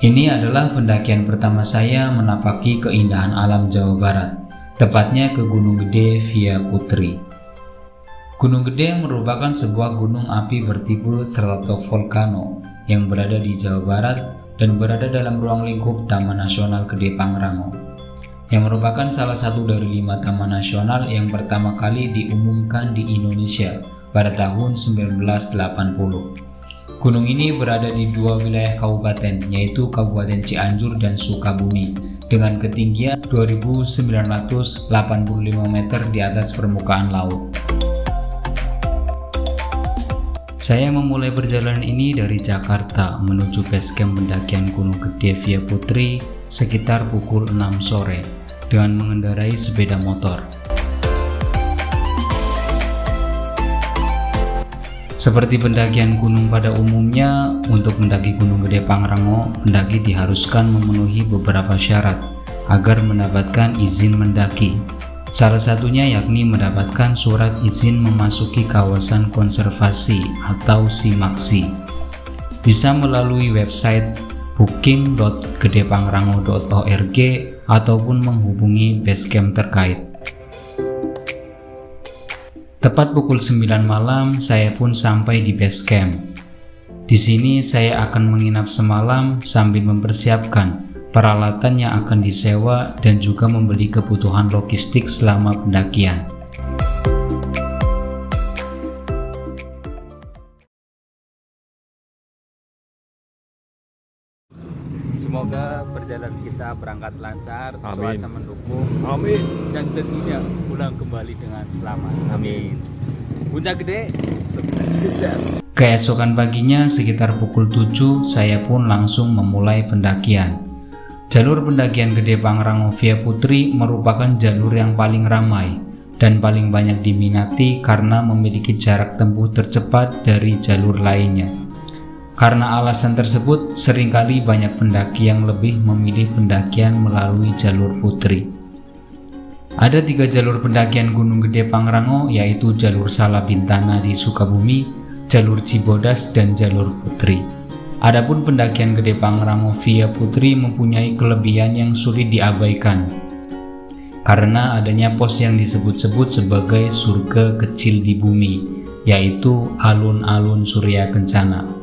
Ini adalah pendakian pertama saya menapaki keindahan alam Jawa Barat, tepatnya ke Gunung Gede via Putri. Gunung Gede merupakan sebuah gunung api bertipe stratovolcano yang berada di Jawa Barat dan berada dalam ruang lingkup Taman Nasional Gede Pangrango, yang merupakan salah satu dari 5 taman nasional yang pertama kali diumumkan di Indonesia pada tahun 1980. Gunung ini berada di 2 wilayah kabupaten, yaitu Kabupaten Cianjur dan Sukabumi, dengan ketinggian 2.985 meter di atas permukaan laut. Saya memulai perjalanan ini dari Jakarta menuju basecamp pendakian Gunung Gede via Putri sekitar pukul 6 sore dengan mengendarai sepeda motor. Seperti pendakian gunung pada umumnya, untuk mendaki Gunung Gede Pangrango, pendaki diharuskan memenuhi beberapa syarat agar mendapatkan izin mendaki. Salah satunya yakni mendapatkan surat izin memasuki kawasan konservasi atau SIMAKSI. Bisa melalui website booking.gedepangrango.org ataupun menghubungi basecamp terkait. Tepat pukul 9 malam, saya pun sampai di basecamp. Di sini saya akan menginap semalam sambil mempersiapkan peralatan yang akan disewa dan juga membeli kebutuhan logistik selama pendakian. Semoga perjalanan kita berangkat lancar, Amin. cuaca mendukung, Amin. dan tentunya pulang kembali dengan selamat. Amin. Puncak Gede, sukses. Keesokan paginya sekitar pukul 7, saya pun langsung memulai pendakian. Jalur pendakian Gede Pangrango via Putri merupakan jalur yang paling ramai dan paling banyak diminati karena memiliki jarak tempuh tercepat dari jalur lainnya. Karena alasan tersebut, seringkali banyak pendaki yang lebih memilih pendakian melalui jalur Putri. Ada 3 jalur pendakian Gunung Gede Pangrango, yaitu jalur Salabintana di Sukabumi, jalur Cibodas, dan jalur Putri. Adapun pendakian Gede Pangrango via Putri mempunyai kelebihan yang sulit diabaikan, karena adanya pos yang disebut-sebut sebagai surga kecil di bumi, yaitu alun-alun Surya Kencana.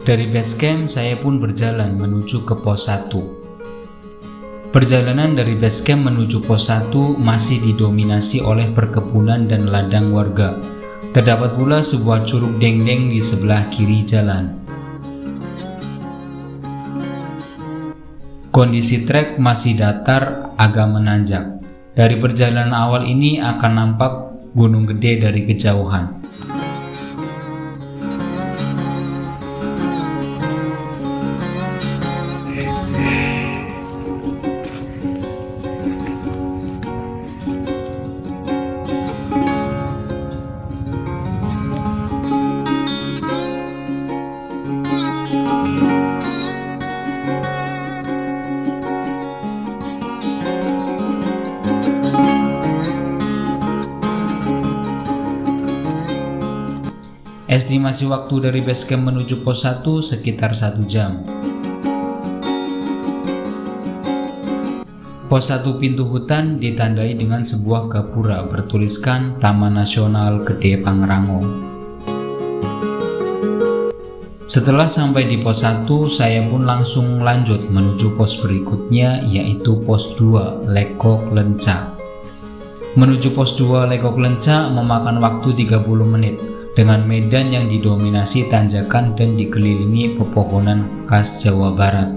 Dari basecamp, saya pun berjalan menuju ke pos 1. Perjalanan dari basecamp menuju pos 1 masih didominasi oleh perkebunan dan ladang warga. Terdapat pula sebuah curug dengdeng di sebelah kiri jalan. Kondisi trek masih datar, agak menanjak. Dari perjalanan awal ini akan nampak Gunung Gede dari kejauhan. Estimasi waktu dari basecamp menuju pos 1 sekitar 1 jam. Pos 1 pintu hutan ditandai dengan sebuah gapura bertuliskan Taman Nasional Gede Pangrango. Setelah sampai di pos 1, saya pun langsung lanjut menuju pos berikutnya, yaitu pos 2 Lekok Lenca. Menuju pos 2 Lekok Lenca memakan waktu 30 menit. Dengan medan yang didominasi tanjakan dan dikelilingi pepohonan khas Jawa Barat.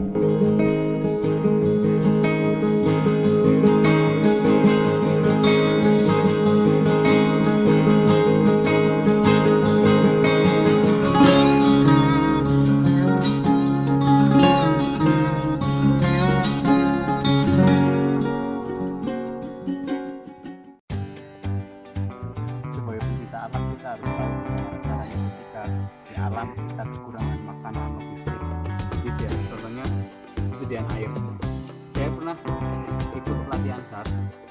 Sebagai pencinta alam, kita harus tahu caranya ketika di alam kita kekurangan makanan logistik. Ya, contohnya persediaan air. Saya pernah ikut pelatihan SAR.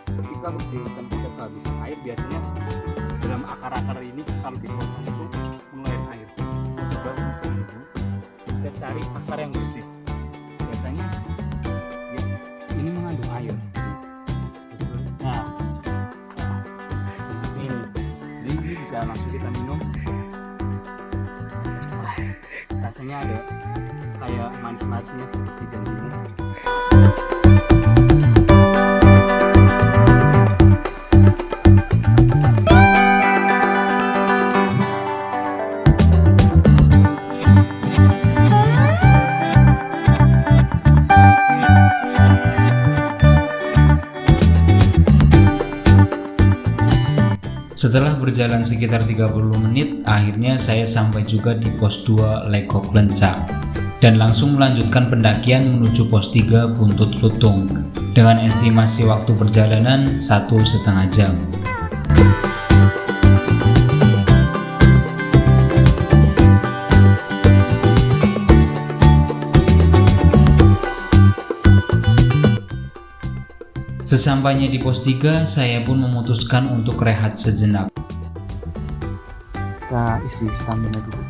Ketika di tempat kita kehabisan air, biasanya dalam akar-akar ini kalau dipotong itu mengeluarkan air. Coba kita cari akar yang bersih. Biasanya ya, ini mengandung air. Nah, ini bisa langsung kita minum. Wah, rasanya ada kayak manis-manisnya seperti janjinya. Setelah berjalan sekitar 30 menit, akhirnya saya sampai juga di pos 2 Lekok Lencak dan langsung melanjutkan pendakian menuju pos 3 Buntut Lutung dengan estimasi waktu perjalanan 1,5 jam. Sesampainya di pos 3, saya pun memutuskan untuk rehat sejenak. Kita isi stamina dulu.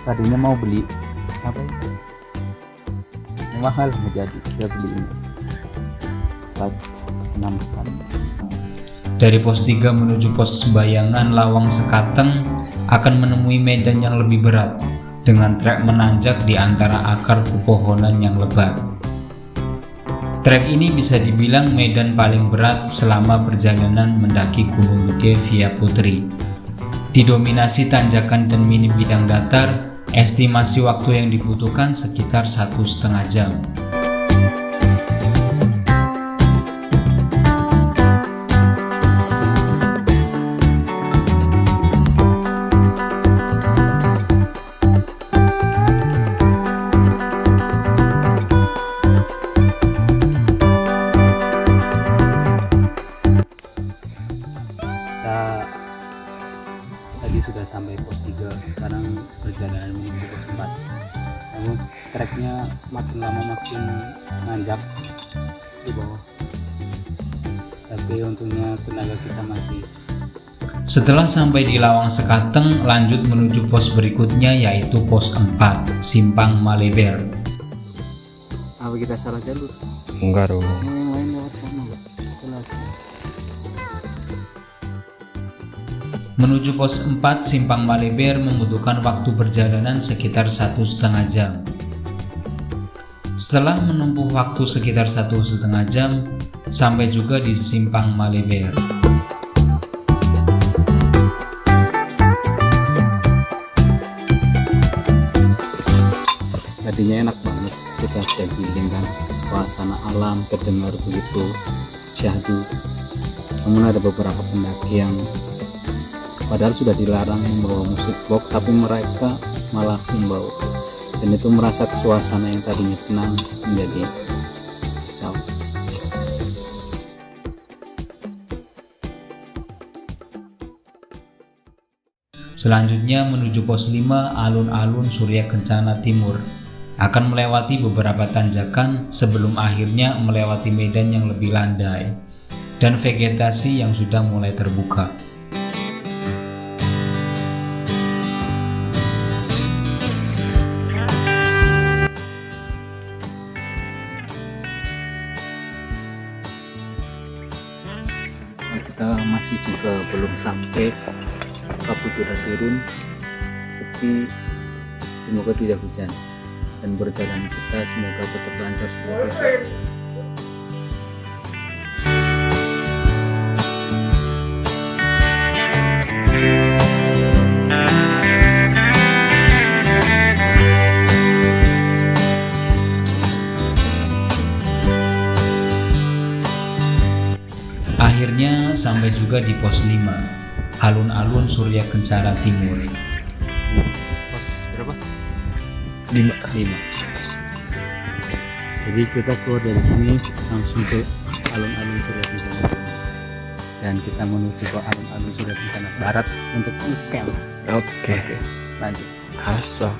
Tadinya mau beli apa itu? Ini mahal menjadi kita beli ini. 6 stamina. Dari pos 3 menuju pos Bayangan Lawang Sekateng akan menemui medan yang lebih berat dengan trek menanjak di antara akar pepohonan yang lebat. Trek ini bisa dibilang medan paling berat selama perjalanan mendaki Gunung Gede via Putri. Didominasi tanjakan dan minim bidang datar, estimasi waktu yang dibutuhkan sekitar 1,5 jam. Tadi sudah sampai pos 3, sekarang perjalanan menuju pos 4. Namun treknya makin lama makin nanjak di bawah, tapi untungnya tenaga kita masih. Setelah sampai di Lawang Sekateng, lanjut menuju pos berikutnya yaitu pos 4 Simpang Maleber. Apa kita salah jalur? Enggak dong. Yang lain lewat sana. Menuju pos 4 Simpang Maleber membutuhkan waktu perjalanan sekitar 1,5 jam. Setelah menempuh waktu sekitar 1,5 jam, sampai juga di Simpang Maleber. Tadinya enak banget, kita sudah healing kan, suasana alam terdengar begitu syahdu. Namun ada beberapa pendaki yang padahal sudah dilarang membawa musik box, tapi mereka malah membawa, dan itu merusak suasana yang tadinya tenang menjadi kacau. Selanjutnya menuju pos 5 Alun-Alun Surya Kencana Timur, akan melewati beberapa tanjakan sebelum akhirnya melewati medan yang lebih landai dan vegetasi yang sudah mulai terbuka. Kita masih juga belum sampai, kabut sudah turun, sepi, semoga tidak hujan, dan perjalanan kita semoga tetap lancar seperti biasa. Akhirnya sampai juga di pos 5 Alun-Alun Surya Kencana Timur. Pos berapa? 5. Jadi kita keluar dari sini langsung ke alun-alun Surya Kencana Timur, dan kita menuju ke alun-alun Surya Kencana Barat untuk camp. Oke. Lanjut. Asal.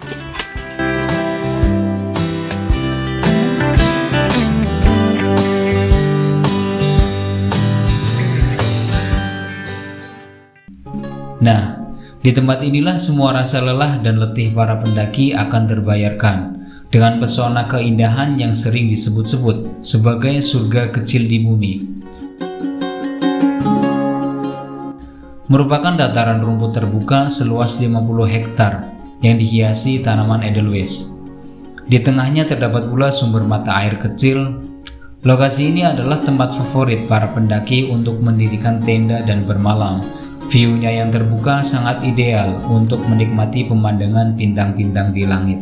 Nah, di tempat inilah semua rasa lelah dan letih para pendaki akan terbayarkan dengan pesona keindahan yang sering disebut-sebut sebagai surga kecil di bumi. Merupakan dataran rumput terbuka seluas 50 hektar yang dihiasi tanaman edelweiss. Di tengahnya terdapat pula sumber mata air kecil. Lokasi ini adalah tempat favorit para pendaki untuk mendirikan tenda dan bermalam. View-nya yang terbuka sangat ideal untuk menikmati pemandangan bintang-bintang di langit.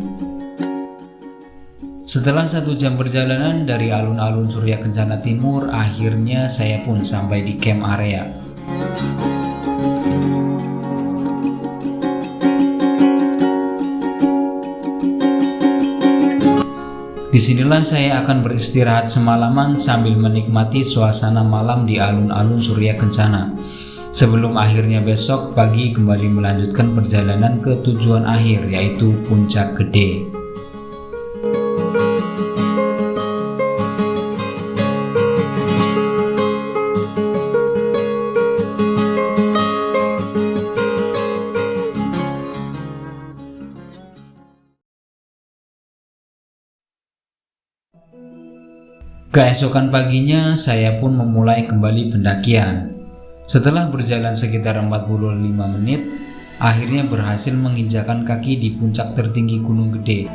Setelah 1 jam perjalanan dari alun-alun Surya Kencana Timur, akhirnya saya pun sampai di camp area. Disinilah saya akan beristirahat semalaman sambil menikmati suasana malam di alun-alun Surya Kencana. Sebelum akhirnya besok pagi kembali melanjutkan perjalanan ke tujuan akhir, yaitu Puncak Gede. Keesokan paginya saya pun memulai kembali pendakian. Setelah berjalan sekitar 45 menit, akhirnya berhasil menginjakan kaki di puncak tertinggi Gunung Gede.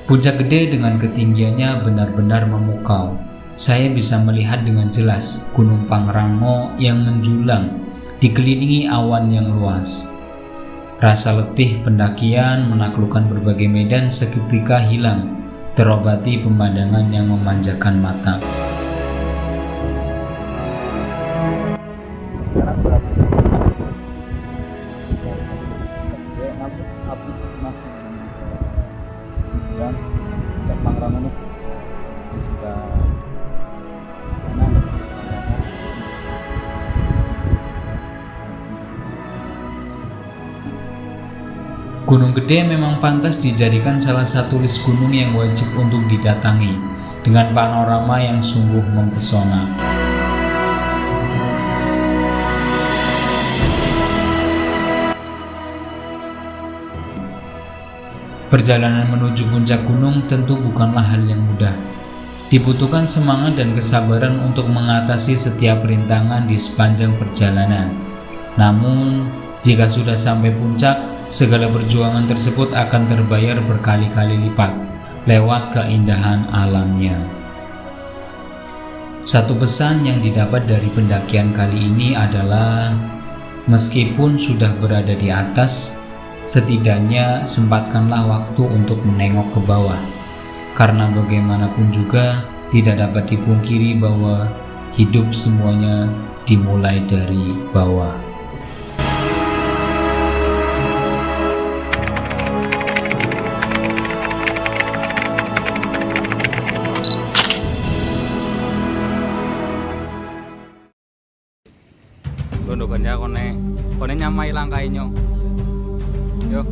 Puncak Gede dengan ketinggiannya benar-benar memukau. Saya bisa melihat dengan jelas Gunung Pangrango yang menjulang dikelilingi awan yang luas. Rasa letih pendakian menaklukkan berbagai medan seketika hilang, terobati pemandangan yang memanjakan mata. Gunung Gede memang pantas dijadikan salah satu list gunung yang wajib untuk didatangi, dengan panorama yang sungguh mempesona. Perjalanan menuju puncak gunung tentu bukanlah hal yang mudah. Dibutuhkan semangat dan kesabaran untuk mengatasi setiap rintangan di sepanjang perjalanan. Namun, jika sudah sampai puncak, segala perjuangan tersebut akan terbayar berkali-kali lipat lewat keindahan alamnya. Satu pesan yang didapat dari pendakian kali ini adalah, meskipun sudah berada di atas, setidaknya sempatkanlah waktu untuk menengok ke bawah. Karena bagaimanapun juga tidak dapat dipungkiri bahwa hidup semuanya dimulai dari bawah. Gondokannya kone nyamai langkainya. Yo.